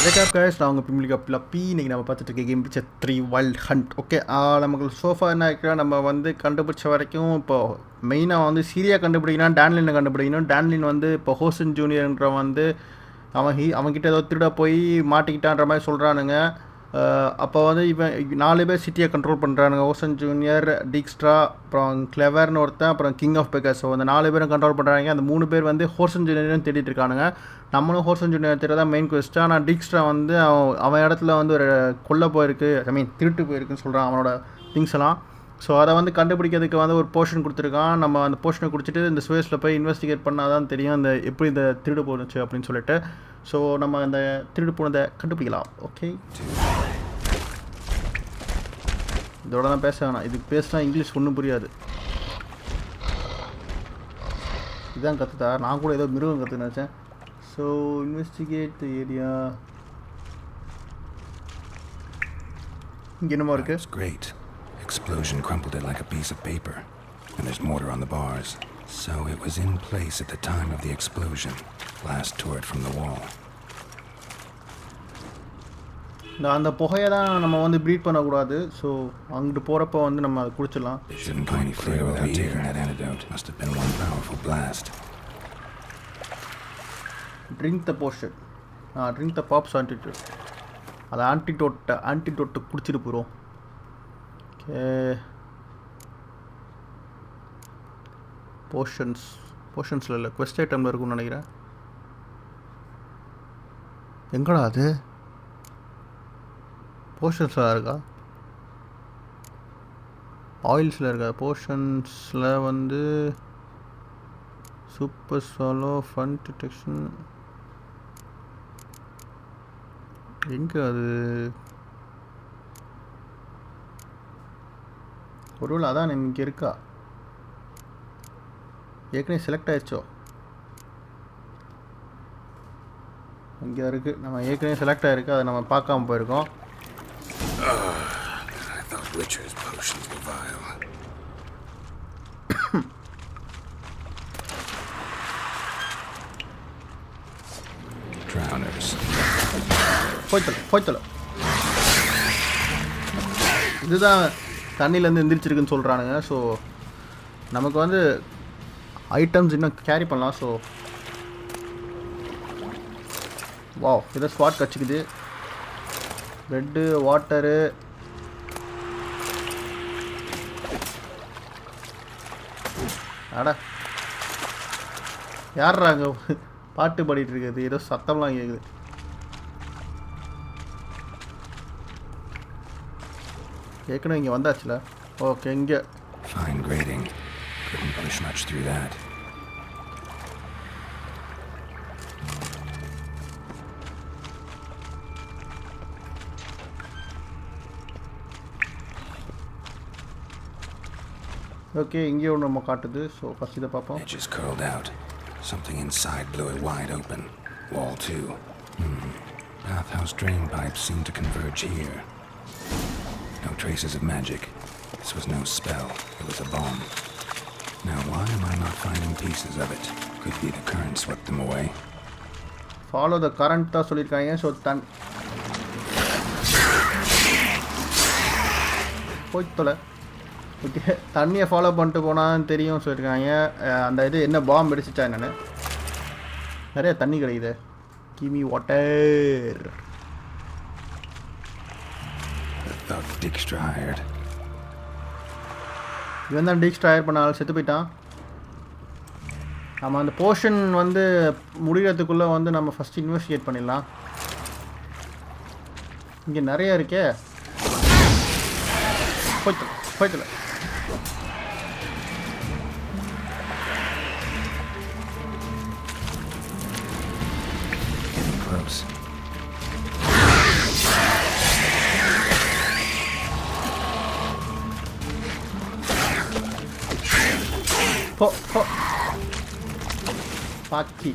Wake up guys, நான் உங்க Pilapi. இன்னைக்கு நம்ம பார்த்துட்டு இருக்க game picture 3 Wild Hunt. Okay, நமக்கு சோஃபா என்ன ஆயிடுச்சுன்னா நம்ம வந்து கண்டுபிடிச்ச வரைக்கும் இப்போ மெயினாக வந்து சீரியா கண்டுபிடிக்கணும், டேன்லினை கண்டுபிடிக்கணும். டேன்லின் வந்து இப்போ ஹோசன் ஜூனியர்ன்ற வந்து அவன்கிட்ட ஏதோ திருட போய் மாட்டிக்கிட்டான்ற மாதிரி சொல்கிறானுங்க. அப்போ வந்து இவன் 4 பேர் சிட்டியை கண்ட்ரோல் பண்ணுறானுங்க. ஹோசன் ஜூனியர், டிக்ஸ்ட்ரா, அப்புறம் கிளெவர்னு ஒருத்தன், அப்புறம் கிங் ஆஃப் பெக்கர்ஸ். ஸோ அந்த 4 பேரும் கண்ட்ரோல் பண்ணுறாங்க. அந்த 3 பேர் வந்து ஹோசன் ஜூனியரும் தேடிட்டு இருக்கானுங்க. நம்மளும் ஹோசன் ஜூனியர் தேட தான் மெயின் குவெஸ்ட். ஆனால் டிக்ஸ்ட்ரா வந்து அவன் இடத்துல வந்து ஒரு கொல்ல போயிருக்கு, திருட்டு போயிருக்குன்னு சொல்கிறான் அவனோட திங்ஸ் எல்லாம். ஸோ அதை வந்து கண்டுபிடிக்கிறதுக்கு வந்து ஒரு போர்ஷன் கொடுத்துருக்கான். நம்ம அந்த போர்ஷனை குடிச்சிட்டு இந்த சுவேஸில் போய் இன்வெஸ்டிகேட் பண்ணால் தான் தெரியும் அந்த எப்படி இந்த திருடு போணுச்சு அப்படின்னு சொல்லிட்டு. ஸோ நம்ம அந்த திருடு போனதை கண்டுபிடிக்கலாம். ஓகே, இதோட தான் பேச வேணாம், இதுக்கு பேசினா இங்கிலீஷ் ஒன்றும் புரியாது. இதுதான் கற்றுதா? நான் கூட ஏதோ மிருகம் கற்றுன்னு நினச்சேன். So investigate the area. இங்கே என்னமா இருக்குது? Great. Explosion crumpled it like a piece of paper. And there's mortar on the bars. So it was in place at the time of the explosion. Blast tore it from the wall. அந்த புகையை தான் நம்ம வந்து breath பண்ணக்கூடாது. So அங்கிட்டு போகிறப்ப வந்து நம்ம அதை குடிச்சிடலாம். Shouldn't go any further without taking that antidote. Must have been one powerful blast. Drink the portion. Drink the pops antidote. அது ஆன்டிடோட்டை குடிச்சிட்டு போகிறோம். ஓகே, போர்ஷன்ஸில் இல்லை, குவெஸ்ட் ஐட்டமில் இருக்கும்னு நினைக்கிறேன். எங்கடா அது? போர்ஷன்ஸில் இருக்கா? ஆயில்ஸில் இருக்கா? போர்ஷன்ஸில் வந்து சூப்பர் சாலோ, ஃபன் டிடெக்ஷன். எங்கே அது? ஒருவேளை அதான் இங்கே இருக்கா? ஏற்கனவே செலக்ட் ஆயிடுச்சோ? இங்கே இருக்குது, நம்ம ஏற்கனவே செலக்ட் ஆகிருக்கு, அதை நம்ம பார்க்காம போயிருக்கோம். போய்த்தல இதுதான் தண்ணியிலேருந்து எந்திரிச்சிருக்குன்னு சொல்கிறானுங்க. ஸோ நமக்கு வந்து ஐட்டம்ஸ் இன்னும் கேரி பண்ணலாம். ஸோ வாவ், இதை ஸ்பாட் கச்சிக்குது. ப்ரெட்டு, வாட்டரு, அட யார்ரா அங்கே பாட்டு பாடிட்டு இருக்குது? ஏதோ சத்தம்லாம் கேட்குது. ஏற்கனவே இங்கே வந்தாச்சுல. ஓகே, இங்கே fine grading. Couldn't push much through that. Okay, இங்கே ஒன்று நம்ம காட்டுது. ஸோ ஃபஸ்ட் இதை பார்ப்போம். Edges curled out. Something inside blew it wide open. Wall too. Bathhouse drain pipes seem to converge here. No traces of magic. This was no spell. It was a bomb. Now why am I not finding pieces of it? Could be the current swept them away. Follow the current தான் சொல்லியிருக்காங்க. So போய்த்தொலை. Okay, தண்ணியை follow பண்ணிட்டு போனான்னு தெரியும் சொல்லியிருக்காங்க. அந்த இது என்ன பாம்பு அடிச்சிச்சா என்னென்னு. நிறைய தண்ணி கிடைக்குது. கிமி வாட்டர். இவன் தான் டிக்ஸ்ட்ரா ஹயர் பண்ண ஆள் செத்து போயிட்டான். நம்ம அந்த போர்ஷன் வந்து முடிகிறதுக்குள்ளே வந்து நம்ம ஃபஸ்ட்டு இன்வெஸ்டிகேட் பண்ணிடலாம். இங்கே நிறைய இருக்கே. போய்த்தல பாக்கி.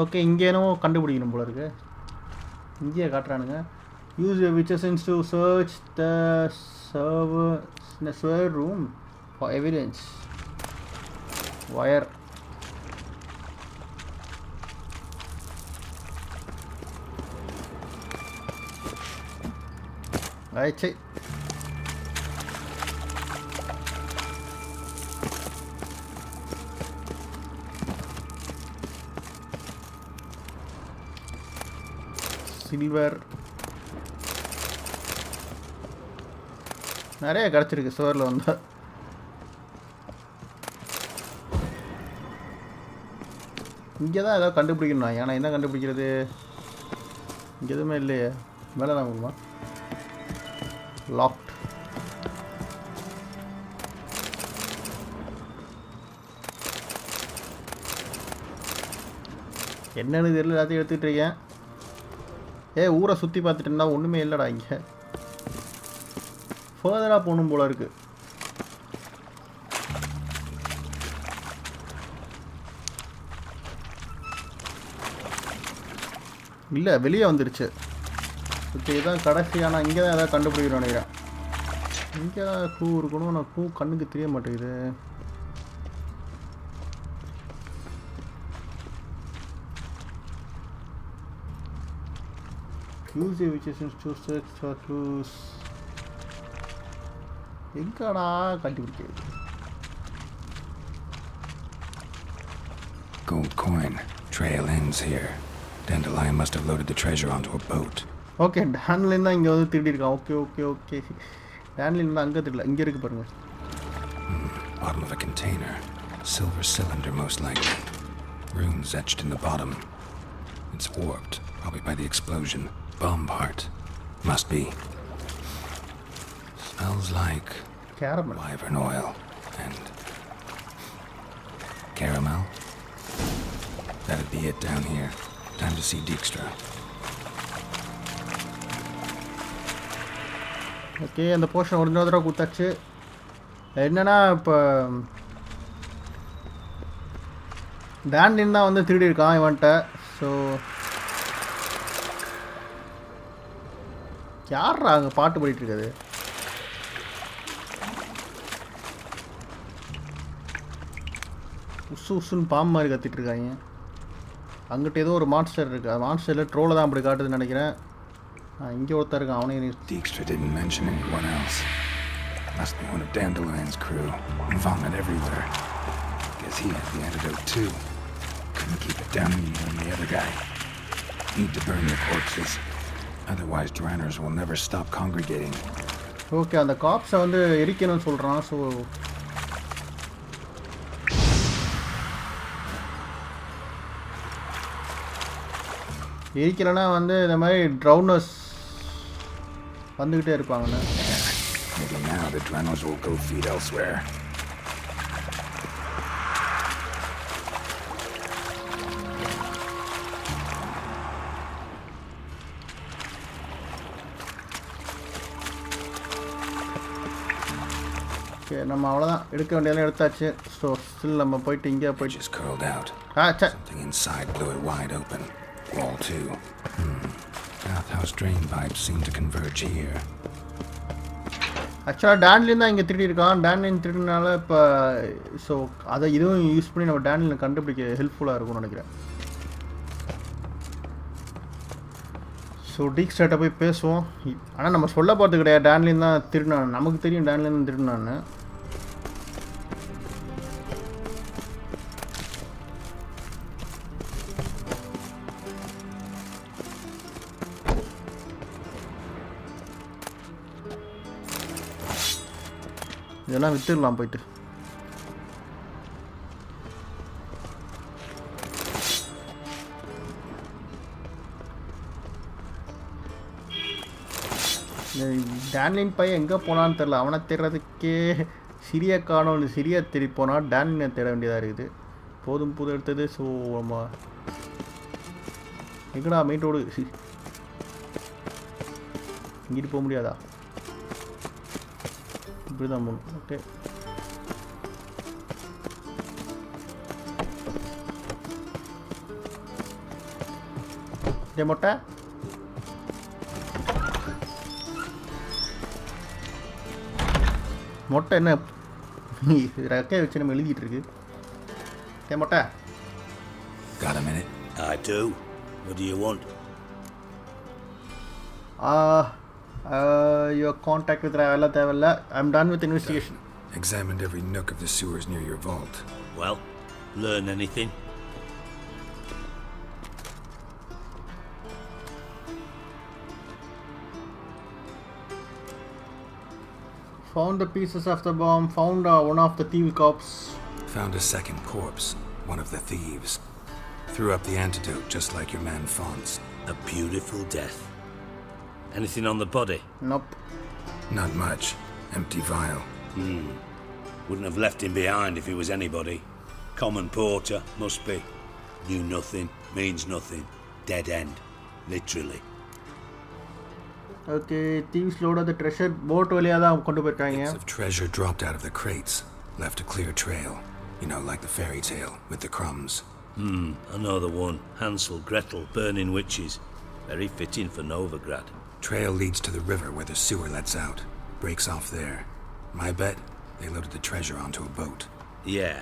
ஓகே, இங்கே என்னவோ கண்டுபிடிக்கணும் போல இருக்கு. இங்கேயே காட்டுறானுங்க. Use your witches to search the server room for evidence. Wire. ஆயிடுச்சு. சில்வர் நிறைய கிடச்சிருக்கு சோரில் வந்து. இங்கே தான் ஏதாவது கண்டுபிடிக்கணும். ஏன்னா என்ன கண்டுபிடிக்கிறது? இங்கே எதுவுமே இல்லையே. மேலே தான் போகுமா? லாக்ட். என்னன்னு தெரியல, எல்லாத்தையும் எடுத்துக்கிட்டு இருக்கேன். ஊரை சுற்றி பார்த்துட்டு இருந்தால் ஒன்றுமே இல்லைடா. இங்கே ஃபர்தராக போகணும் போல இருக்கு. இல்லை, வெளியே வந்துருச்சு. ஓகே, இதுதான் கடைசி. ஆனால் இங்கே தான் எதாவது கண்டுபிடிக்கணும்னு நினைக்கிறேன். இங்கே தான் க்ளூ இருக்கணும். ஆனால் க்ளூ கண்ணுக்கு தெரிய மாட்டேங்குது. use the witches to search for clues. எங்கடா கண்டுபிடிக்கிறது? Gold coin. Trail ends here. Dandelion must have loaded the treasure onto a boat. Okay, டேன்லின் தான் இங்கே வந்து திருடி இருக்கான். Okay okay okay. டேன்லின் தான் அங்கே திருடல, இங்கே இருக்கு பாருங்க. Bottom of a container. Silver cylinder most likely. Runes etched in the bottom. It's warped, probably by the explosion. Bomb part. Must be. Smells like caramel. Wyvern oil and caramel. That'd be it down here. Time to see Dijkstra. Okay, அந்த portion ஒரு தடவை கொடுத்தாச்சு. என்னன்னா இப்போ டேன்லின் தான் வந்து திருடி இருக்கான் இவன்ட்ட. ஸோ யாரா அங்கே பாட்டு பாடிட்டு இருக்காது? உசு உசுன்னு பாம்பு மாதிரி கத்திட்டு இருக்காங்க. அங்கிட்ட ஏதோ ஒரு மான்ஸ்டர் இருக்கு. அது மான்ஸ்டரில் ட்ரோலை தான் அப்படி காட்டுதுன்னு நினைக்கிறேன். இங்கே ஒருத்தர் இருக்கான், அவனையும். Dijkstra didn't mention anyone else. Must be one of Dandelion's crew. Vomit everywhere. Guess he had the antidote too. Couldn't keep it down any more than the other guy. Need to burn the corpses. Otherwise, Dranners will never stop congregating. Okay, அந்த காப்ஸை வந்து எரிக்கணும்னு சொல்கிறான். So எரிக்கலைன்னா வந்து இந்த மாதிரி ட்ரௌனர்ஸ் வந்துக்கிட்டே இருப்பாங்கண்ணே. Maybe now the Dranners will go feed elsewhere. Okay, நம்ம அவ்வளோதான், எடுக்க வேண்டியதெல்லாம் எடுத்தாச்சு. ஸோ ஸ்டில் நம்ம போயிட்டு இங்கே போயிட்டு Just curled out. Something inside blew it wide open. Wall 2. Bathhouse drain pipes seem to converge here. ஆக்சுவலாக டேன்லின் தான் இங்கே திருடி இருக்கான். டேன்லின் திருடினால இப்போ ஸோ அதை இதுவும் யூஸ் பண்ணி நம்ம டேன்லின் கண்டுபிடிக்க ஹெல்ப்ஃபுல்லாக இருக்கும்னு நினைக்கிறேன். ஸோ டிக்ஸ்டார்ட்ட போய் பேசுவோம். ஆனால் நம்ம சொல்ல போகிறது கிடையாது டேன்லின் தான் திருடினான். நமக்கு தெரியும் டேன்லின் தான் திருடினான்னு. இதெல்லாம் வித்துடலாம் போயிட்டு. டேன்லின் பையன் எங்கே போனான்னு தெரில. அவனை தேடுறதுக்கே சிரியா காணும். சிரியா தேடி போனால் டேன்லினை தேட வேண்டியதாக இருக்குது. போதும் புது எடுத்தது. ஸோ நம்ம எங்கடா மெயின் ரோடு? இங்கிட்டு போக முடியாதா? இப்படி தான் போகணும். ஓகே, மொட்டை மொட்டை என்ன ரெக்கையை வச்சு நம்ம எழுதிட்டு இருக்கு. மொட்டை Got a minute? I do. What do you want? Your contact with Ravella Tavella. I'm done with investigation. Examined every nook of the sewers near your vault. Well, learn anything? Found the pieces of the bomb. Found one of the thief corpse. Found a second corpse, one of the thieves. Threw up the antidote just like your man Fonz. A beautiful death. Anything on the body? Nope. Not much. Empty vial. Wouldn't have left him behind if he was anybody. Common porter, must be. Knew nothing, means nothing. Dead end. Literally. Okay, thieves loaded the treasure. Boat வழியா தான் கொண்டு போயிருக்காங்க. Bits of treasure dropped out of the crates. Left a clear trail. You know, like the fairy tale, with the crumbs. I know the one. Hansel, Gretel, burning witches. Very fitting for Novigrad. Trail leads to the river where the sewer lets out. Breaks off there. My bet, they loaded the treasure onto a boat. Yeah.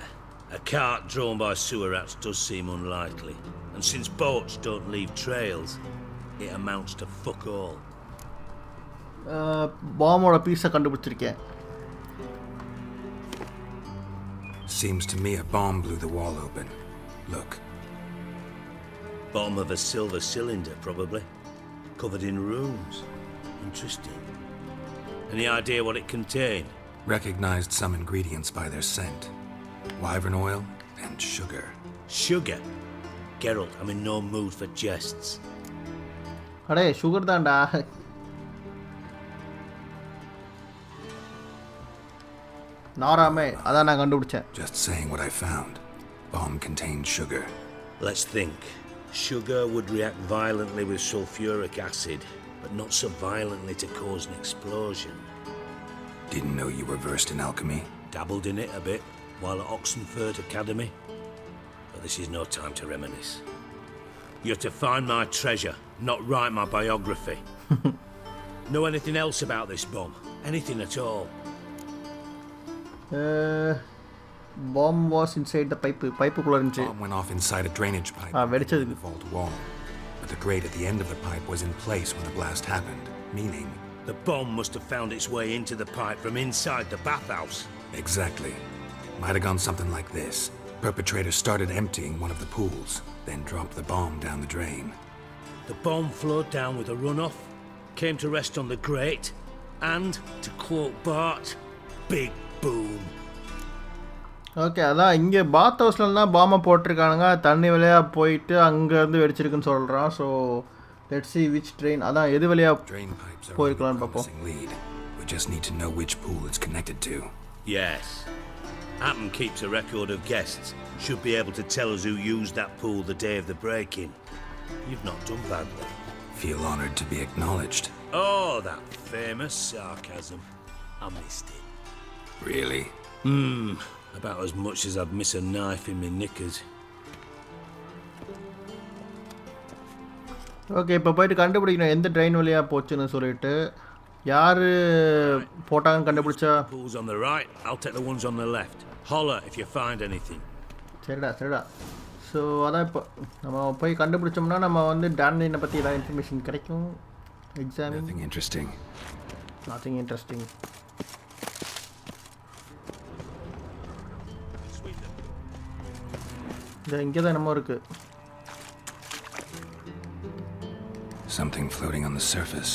A cart drawn by sewer rats does seem unlikely. And since boats don't leave trails, it amounts to fuck all. பாம்போட பீஸை கண்டுபிடிச்சிருக்கேன். Seems to me a bomb blew the wall open. Look. Bottom of a silver cylinder, probably. Covered in runes. Interesting. Any idea what it contained? Recognized some ingredients by their scent. Wyvern oil and sugar. Sugar? Geralt, I'm in no mood for jests. அடே sugar தான்டா. நாராமே அதான் நான் கண்டுபிடிச்சேன். Just saying what I found. Bomb contained sugar. Let's think. Sugar would react violently with sulfuric acid, but not so violently to cause an explosion. Didn't know you were versed in alchemy. Dabbled in it a bit while at Oxenford Academy. But this is no time to reminisce. You're to find my treasure, not write my biography. Know anything else about this bomb? Anything at all? Bomb was inside the pipe. Pipe-குள்ள இருந்துச்சு. Bomb went off inside a drainage pipe வெடிச்சது. in the vault wall. But the grate at the end of the pipe was in place when the blast happened, meaning... The bomb must have found its way into the pipe from inside the bathhouse. Exactly. Might have gone something like this. Perpetrator started emptying one of the pools, then dropped the bomb down the drain. The bomb flowed down with a runoff, came to rest on the grate, and, to quote Bart, big boom. Okay, அதான் இங்கே பாத் ஹவுஸ்லாம் பாம்பை போட்டிருக்கானுங்க. தண்ணி வழியாக போயிட்டு அங்கேருந்து வெடிச்சிருக்குன்னு சொல்கிறான். So let's see which train, அதான் எது வழியாக போயிருக்கலான்னு பார்ப்போம். We just need to know which pool it's connected to. Yes. Appen keeps a record of guests. Should be able to tell us who used that pool the day of the break-in. You've not done badly. Feel honored to be acknowledged. Oh, that famous sarcasm. I missed it. Really? About as much as I'd miss a knife in my knickers. Okay, இப்போ போயிட்டு கண்டுபிடிக்கணும் எந்த train வழியாக போச்சுன்னு சொல்லிட்டு. யார் போட்டாங்கன்னு கண்டுபிடிச்சா? Pools on the right, I'll take the ones on the left. Holler if you find anything. சரிடா. ஸோ அதான் இப்போ நம்ம போய் கண்டுபிடிச்சோம்னா நம்ம வந்து டான்லைனை பற்றி ஏதாவது இன்ஃபர்மேஷன் கிடைக்கும். எக்ஸாமிங். Nothing interesting. இங்கே தான் என்னமோ இருக்கு. Something floating on the surface.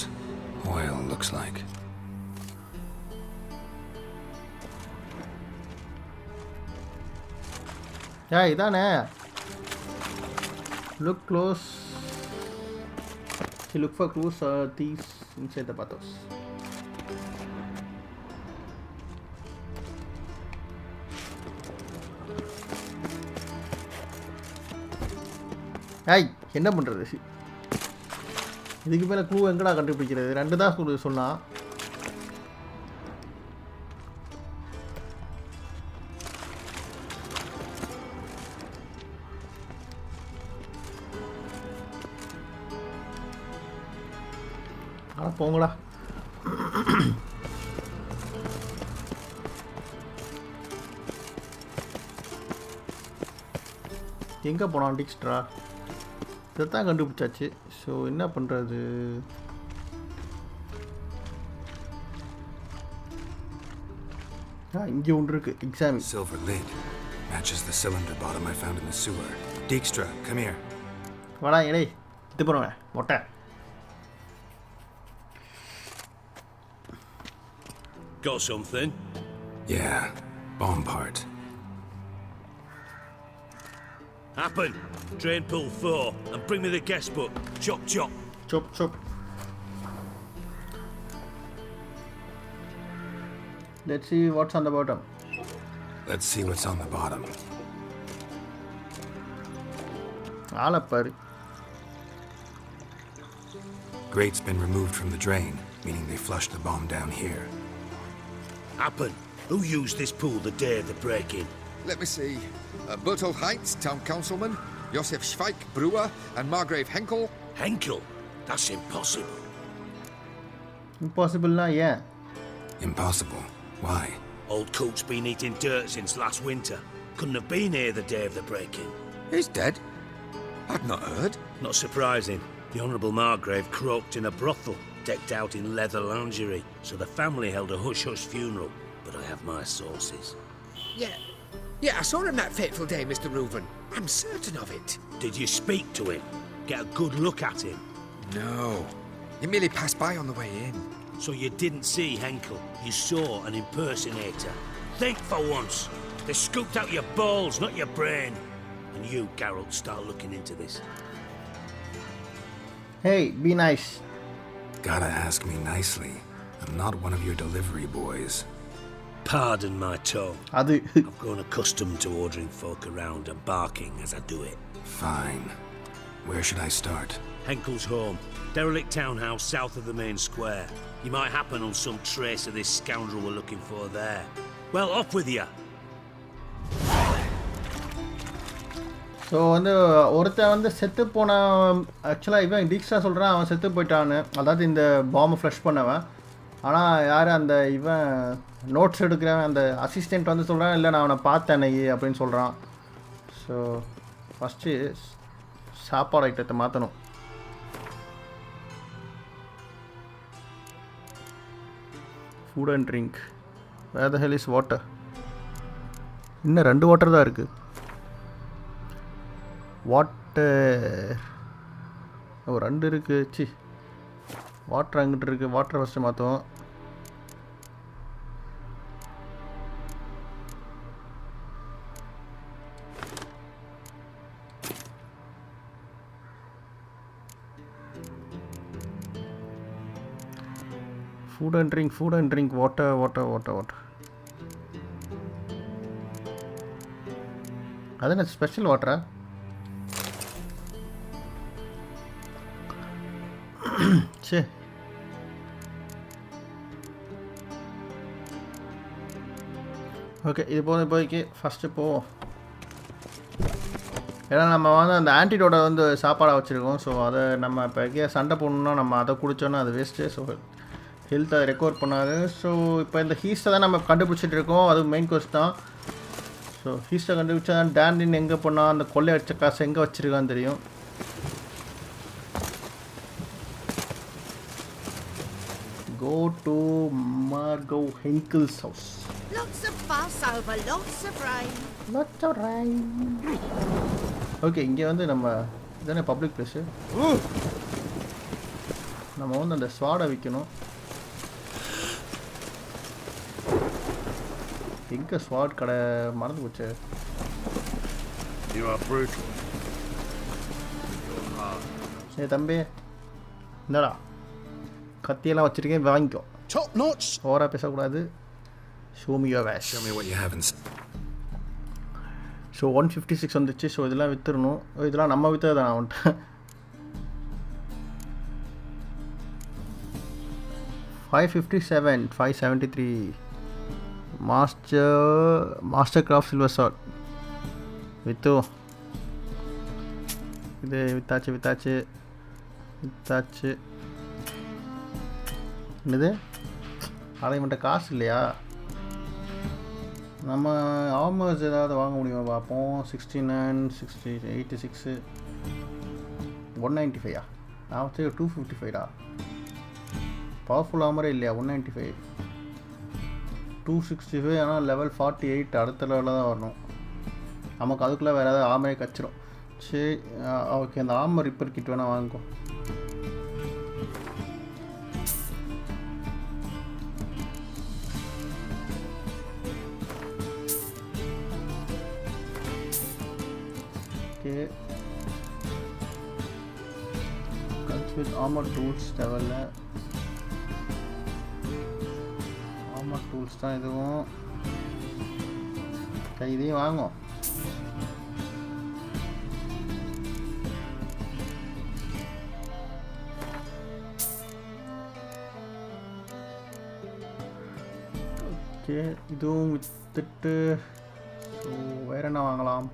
Oil looks like. இதானே. Look close. Look for clues or thieves inside the bathhouse. என்ன பண்ணுறது? இதுக்கு மேலே க்ளூ எங்கடா கண்டுபிடிக்கிறது? 2 தான் சொன்னான். போங்கடா. எங்கே போனான் டிக்ஸ்ட்ரா? இதைத்தான் கண்டுபிடிச்சாச்சு. ஸோ என்ன பண்ணுறது? இங்கே ஒன்று இருக்கு exam. Silver lid. Matches the cylinder bottom I found in the sewer. Dijkstra, come here. வாடா எடே இது பண்ணுவேன் மொட்டை. Got something? Yeah, bomb part. Happen. Drain pool 4 and bring me the guest book. Chop chop. Chop chop. Let's see what's on the bottom. Let's see what's on the bottom. ஆலப்பாரு. Grate's been removed from the drain, meaning they flushed the bomb down here. Happen. Who used this pool the day of the break-in? Let me see. Bertold Heitz, Town Councilman, Josef Schweik, Brewer, and Margrave Henkel. Henkel? That's impossible. Impossible na, yeah. Impossible? Why? Old Coot's been eating dirt since last winter. Couldn't have been here the day of the break-in. He's dead? I'd not heard. Not surprising. The Honourable Margrave croaked in a brothel, decked out in leather lingerie, so the family held a hush-hush funeral. But I have my sources. Yeah, I saw him that fateful day, Mr. Reuven. I'm certain of it. Did you speak to him? Get a good look at him? No. He merely passed by on the way in. So you didn't see Henkel? You saw an impersonator? Think for once. They scooped out your balls, not your brain. And you, Geralt, start looking into this. Hey, be nice. Gotta ask me nicely. I'm not one of your delivery boys. Pardon my tone. அது I've grown accustomed to ordering folk around and barking as I do it. Fine. Where should I start? Henkel's home. Derelict townhouse south of the main square. You might happen on some trace of this scoundrel we're looking for there. Well, off with you. So வந்து ஒருத்தன் வந்து செத்து போன ஆக்சுவலாக இவன் டீக்ஸா சொல்கிறான் அவன் செத்து போயிட்டான்னு, அதாவது இந்த பாம்பை ஃப்ளஷ் பண்ணவன். ஆனால் யார் அந்த இவன் நோட்ஸ் எடுக்கிறவன் அந்த அசிஸ்டண்ட் வந்து சொல்கிறான் இல்லை நான் அவனை பார்த்தேன் அன்னைக்கு அப்படின்னு சொல்கிறான். ஸோ ஃபஸ்ட்டு சாப்பாடு ஐட்டத்தை மாற்றணும். Food and drink. Where the hell is water? இன்னும் 2 வாட்டர் தான் இருக்குது. வாட்டர் 2 இருக்குது. சி வாட்டர் அங்கிட்டு இருக்குது. வாட்டர் ஃபஸ்ட்டு மாற்றுவோம். food and drink, water. அதென்ன ஸ்பெஷல் வாட்டரா? சே ஓகே, இது போதும் இப்போதைக்கு. ஃபஸ்ட்டு போவோம். ஏன்னா நம்ம வந்து அந்த ஆன்டிடோட வந்து சாப்பாடாக வச்சுருக்கோம். ஸோ அதை நம்ம இப்போ சண்டை போடணுன்னா நம்ம அதை குடித்தோன்னா அது வேஸ்ட்டு. ஸோ ஹெல்த் அதை ரெக்கவர் பண்ணாது. ஸோ இப்போ இந்த ஹீஸ்ட்டை தான் நம்ம கண்டுபிடிச்சிட்டு இருக்கோம். அது மெயின் கோர்ஸ் தான். ஸோ ஹீஸ்ட்டை கண்டுபிடிச்சா டேன்லின் எங்கே போனால் அந்த கொள்ளை அடித்த காசு எங்கே வச்சுருக்கான்னு தெரியும். Go to Margot Henkel's house. Lots of fuss over lots of rain. Okay, இங்கே வந்து நம்ம இதானே பப்ளிக் பிளேஸு. நம்ம வந்து அந்த ஸ்வாடை விற்கணும். எங்கே ஸ்வாட் கடை மறந்து போச்சு. சரி தம்பி, இந்தடா கத்தியெல்லாம் வச்சுருக்கேன், வாங்கிக்கோ. Top notch. ஓவராக பேசக்கூடாது. Show me your wash. Show me what you have in... so 156 வந்துச்சு. ஸோ இதெல்லாம் விற்றுடணும். இதெல்லாம் நம்ம விற்றது தான் வந்துட்டு. 557, 573. மாஸ்டர் கிராஃப்ட் சில்வர் ஷாட் விற்று. இது வித்தாச்சு. என்னது அலைமெண்ட்ட காசு இல்லையா? நம்ம ஆமர்ஸ் ஏதாவது வாங்க முடியுமா பார்ப்போம். 69, 60, 86, 195. நான் வச்சு 255. பவர்ஃபுல் ஆமரே இல்லையா? 195, 265 ஆனால் லெவல் 48 அடுத்த லெவலில் தான் வரணும். நமக்கு அதுக்குள்ளே வேறு ஏதாவது ஆமையை கச்சிடும். சரி ஓகே, அந்த ஆமை ரிப்பேர் கிட் வேணால் வாங்கிக்கோ. Okay, guns with armour tools தேவையில்ல. ஆமர் டூல்ஸ் தான் இதுவும். இதையும் வாங்கும். ஓகே, இதுவும் விற்றுட்டு ஸோ வேறு என்ன வாங்கலாம்?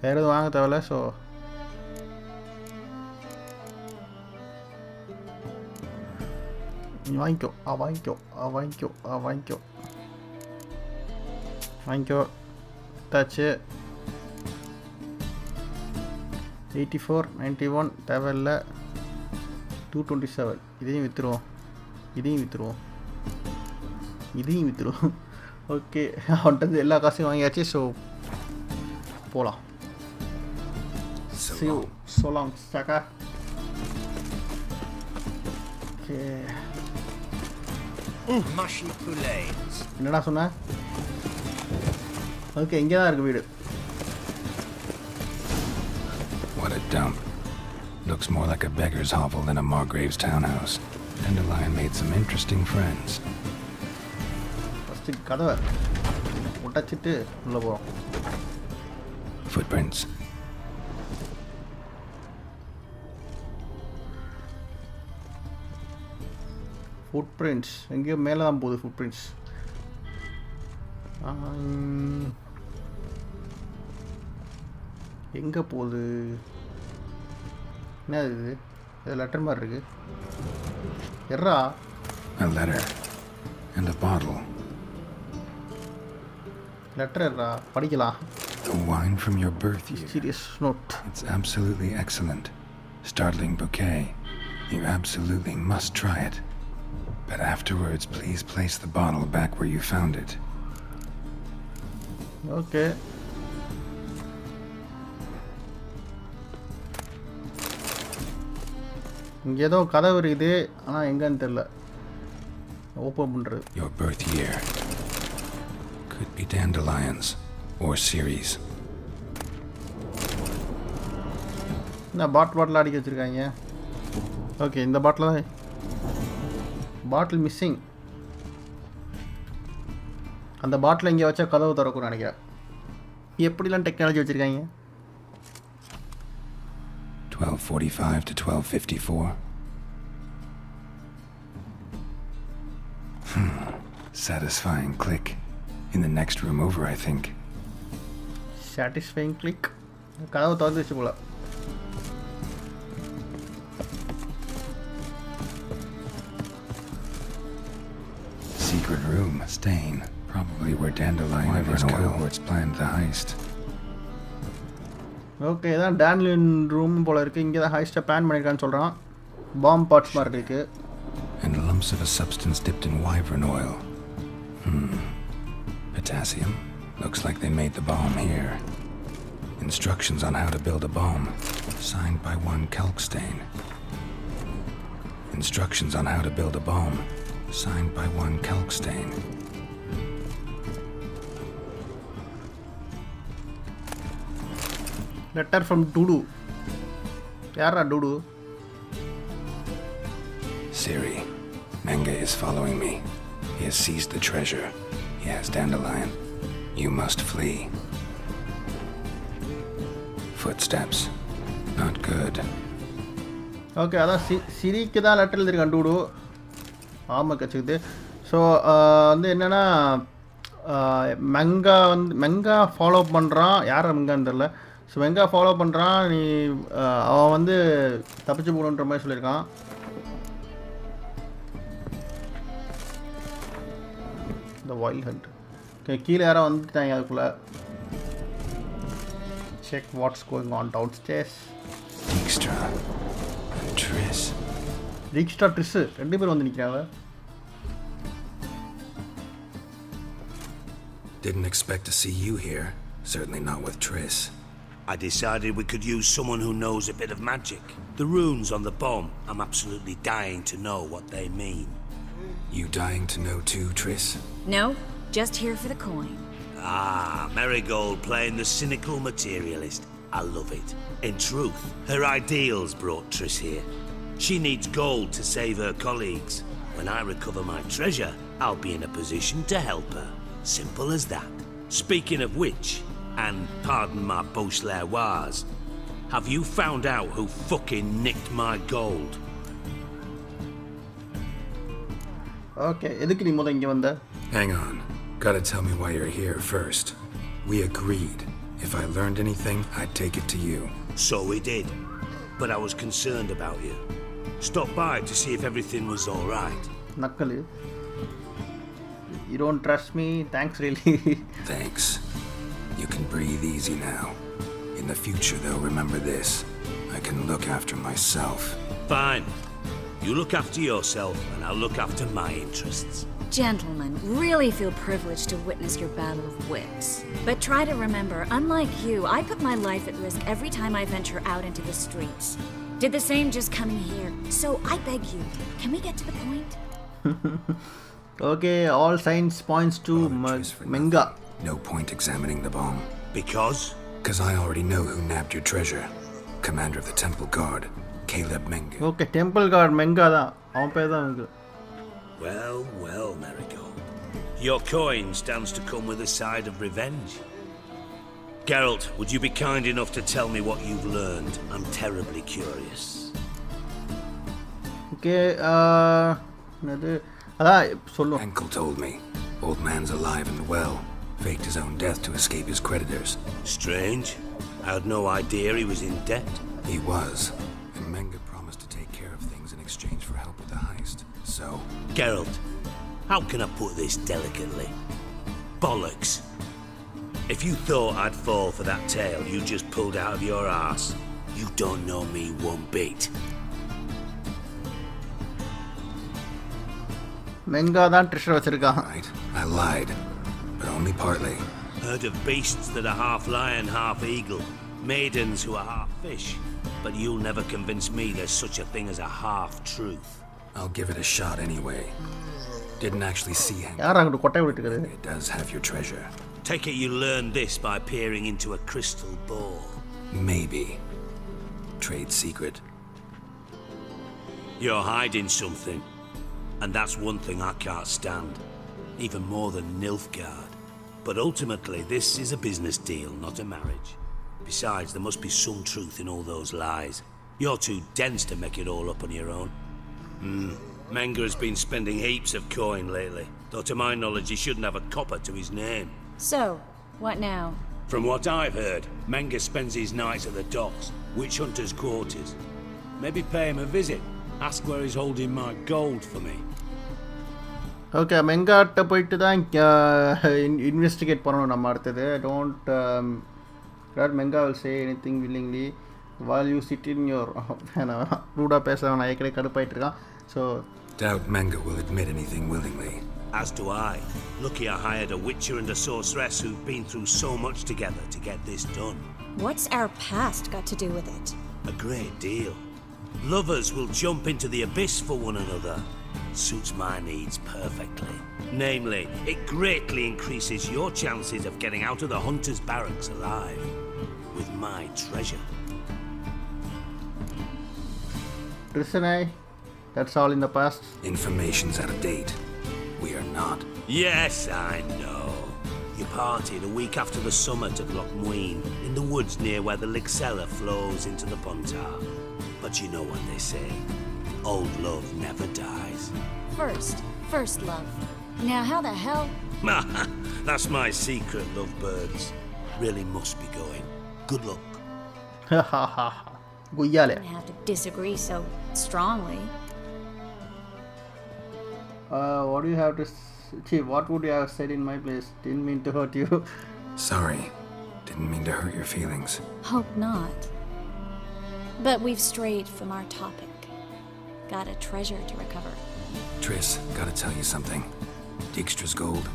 வேறு எதுவும் வாங்க தேவையில்ல. ஸோ நீ வாங்கிக்கோ, வாங்கிக்கோ. தாச்சு 84, 91 தேவையில்ல. 227 இதையும் விற்றுருவோம். ஓகே, அவன்கிட்ட எல்லா காசையும் வாங்கியாச்சு. ஸோ போகலாம். So long, Saka. Okay, Mushy poulets. என்னடா சொன்ன? ஓகே, இங்கே தான் இருக்குது வீடு. What a dump. Looks more like a beggar's hovel than a Margrave's townhouse. Dandelion made some interesting friends. First கதவை உடைச்சிட்டு உள்ளே போகிறோம். Footprints. ஃபுட்பிரிண்ட்ஸ் எங்கேயோ மேலே தான் போகுது. ஃபுட்பிரிண்ட்ஸ் எங்கே போகுது? என்ன இது? இது லெட்டர் மாதிரி இருக்கு. எர்ரா, A letter. And a bottle. Letter எர்ரா, படிக்கலாம். A wine from your birth year. Serious note. It's absolutely excellent. Startling bouquet. You absolutely must try it. But afterwards, please place the bottle back where you found it. Okay, இங்கே ஏதோ கதவு இருக்குது, ஆனால் எங்கன்னு தெரில. Open பண்ணுறது. Your birth year. Could be dandelions or series. என்ன பாட்டில் அடிக்க வச்சுருக்காங்க? ஓகே, இந்த பாட்டில் தான். பாட்டில் மிஸ்ஸிங். அந்த பாட்டில் இங்கே வச்சா கதவு திறக்கும்னு நினைக்கிறேன். எப்படிலாம் டெக்னாலஜி வச்சுருக்காங்க? 1245 to 1254. Satisfying click. In the next room over, I think. Satisfying click. கதவை திறந்து வச்சு போல. Secret room, stain. Probably where Dandelion and his cohorts planned the heist. Okay, இதான் டேன்லின் ரூம் போல் இருக்குது. இங்கே தான் ஹைஸ்ட்டை பிளான் பண்ணியிருக்கான்னு சொல்கிறான். பாம் பார்ட்ஸ் மாதிரி இருக்குது. And lumps of a substance dipped in wyvern oil. Potassium. Looks like they made the bomb here. Instructions on how to build a bomb. Signed by one Kalkstain. Instructions on how to build a bomb. Signed by one Kalkstain. Letter from dude. யாரா dude? Siri, Menge is following me. He has seized the treasure. He has Dandelion. You must flee. Footsteps. Not good. Okay, அதான் சிரிக்கு தான் letter எழுதிருக்கான் dude. ஆமாம் கச்சுக்குது. So வந்து என்னென்னா மெங்கா follow பண்ணுறான். யார் மெங்கான்னு தெரில. So மெங்கா follow பண்ணுறான். அவன் வந்து தப்பிச்சு போகணுன்ற மாதிரி சொல்லியிருக்கான். இந்த வைல்ட் ஹண்ட். ஓகே, கீழே யாரோ வந்துட்டாங்க அதுக்குள்ளே. Check what's going on downstairs. Dijkstra and Triss. Dijkstra Triss 2 பேர் வந்து நிற்கிறாங்க. Didn't expect to see you here. Certainly not with Triss. I decided we could use someone who knows a bit of magic. The runes on the bomb, I'm absolutely dying to know what they mean. You dying to know too, Triss? No, just here for the coin. Ah, Marigold playing the cynical materialist. I love it. In truth, her ideals brought Triss here. She needs gold to save her colleagues. When I recover my treasure, I'll be in a position to help her. Simple as that. Speaking of which, and pardon my Beauclervois, have you found out who fucking nicked my gold? Okay, எதுக்கு நீ முத இங்க வந்த? Hang on. Gotta tell me why you're here first. We agreed. If I learned anything, I'd take it to you. So we did. But I was concerned about you. Stopped by to see if everything was all right. நக்கலு. You don't trust me? Thanks really. Thanks. You can breathe easy now. In the future, though, remember this. I can look after myself. Fine. You look after yourself, and I'll look after my interests. Gentlemen, really feel privileged to witness your battle of wits. But try to remember, unlike you, I put my life at risk every time I venture out into the streets. Did the same just coming here. So I beg you, can we get to the point? Okay, all signs points to Menga. No point examining the bomb. Because? Because I already know who nabbed your treasure. Commander of the Temple Guard, Caleb Menga. Okay, Temple Guard Menga தான். அவன் பேர் தான் எனக்கு. Well, well, Marigold. Your coin stands to come with a side of revenge. Geralt, would you be kind enough to tell me what you've learned? I'm terribly curious. Okay, என்னது? அதான் சொல்லு. Uncle told me. Old man's alive and well. Faked his own death to escape his creditors. Strange. I had no idea he was in debt. He was. And Menga promised to take care of things in exchange for help with the heist. So... Geralt, how can I put this delicately? Bollocks. If you thought I'd fall for that tale you just pulled out of your arse, you don't know me one bit. Menga தான் treasure வச்சிருக்கான். Right. I lied. But only partly. Heard of beasts that are half lion, half eagle. Maidens who are half fish. But you'll never convince me there's such a thing as a half-truth. I'll give it a shot anyway. Didn't actually see him. யார் அங்கிட்டு கொட்டை விட்டுக்கிறது? It does have your treasure. Take it you learned this by peering into a crystal ball. Maybe. Trade secret. You're hiding something. And that's one thing I can't stand. Even more than Nilfgaard. But ultimately, this is a business deal, not a marriage. Besides, there must be some truth in all those lies. You're too dense to make it all up on your own. Menga has been spending heaps of coin lately. Though to my knowledge, he shouldn't have a copper to his name. So, what now? From what I've heard, Menga spends his nights at the docks, witch hunters' quarters. Maybe pay him a visit. Ask where he's holding my gold for me. Okay மெங்காட்ட போயிட்டு தான் investigate பண்ணணும் நம்ம அடுத்தது. Don't Menga will say anything willingly while you sit in your ரூடாக பேச நான் ஏற்கனவே கடுப்பாயிட்டு இருக்கான். So Doubt Menga will admit anything willingly. As do I. Lucky I hired a witcher and a sorceress who've been through so much together to get this done. What's our past got to do with it? A great deal. Lovers will jump into the abyss for one another. Suits my needs perfectly. Namely, it greatly increases your chances of getting out of the hunter's barracks alive with my treasure. Trisanai, that's all in the past. Information's out of date. We are not. Yes, I know. You partied a week after the summit at Loch Muin, in the woods near where the Lixella flows into the Puntar. But you know what they say. Old love never dies. First love. Now how the hell? That's my secret, lovebirds. Really must be going. Good luck. Guyale. I'm gonna have to disagree so strongly. What do you have to see? What would you have said in my place? Didn't mean to hurt you. Sorry. Didn't mean to hurt your feelings. Hope not. But we've strayed from our topic. Got a treasure to recover. Triss, gotta tell you something. Dijkstra's gold,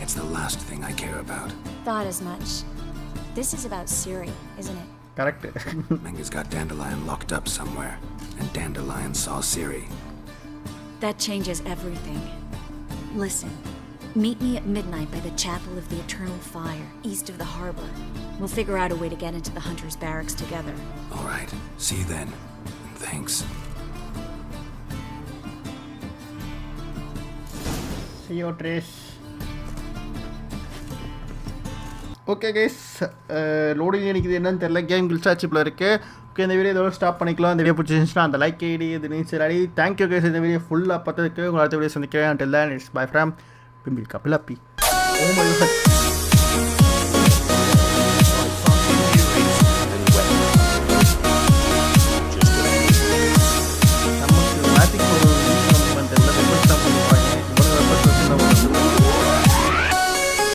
It's the last thing I care about. Thought as much. This is about Siri, isn't it? Correct. Menga's got Dandelion locked up somewhere, and Dandelion saw Siri. That changes everything. Listen, meet me at midnight by the Chapel of the Eternal Fire, east of the harbor. We'll figure out a way to get into the Hunter's Barracks together. All right. See you then. And thanks. See you, Trish. Okay guys, loading எனக்கு இது என்னன்னு தெரியல, game கில்ச்சாச்சிப்பில் இருக்குது. Okay, இந்த video இதோட stop பண்ணிக்கலாம். இந்த video பிடிச்சிருந்துச்சுன்னா அந்த லைக் ஐடி இது நீச்சல் அடி. தேங்க்யூ கைஸ், இந்த வீடியோ ஃபுல்லாக பார்த்ததுக்கு. உங்கள் அடுத்த வீடியோ சந்திக்கிறேன். Until then, it's bye from Pilapi. Oh my god.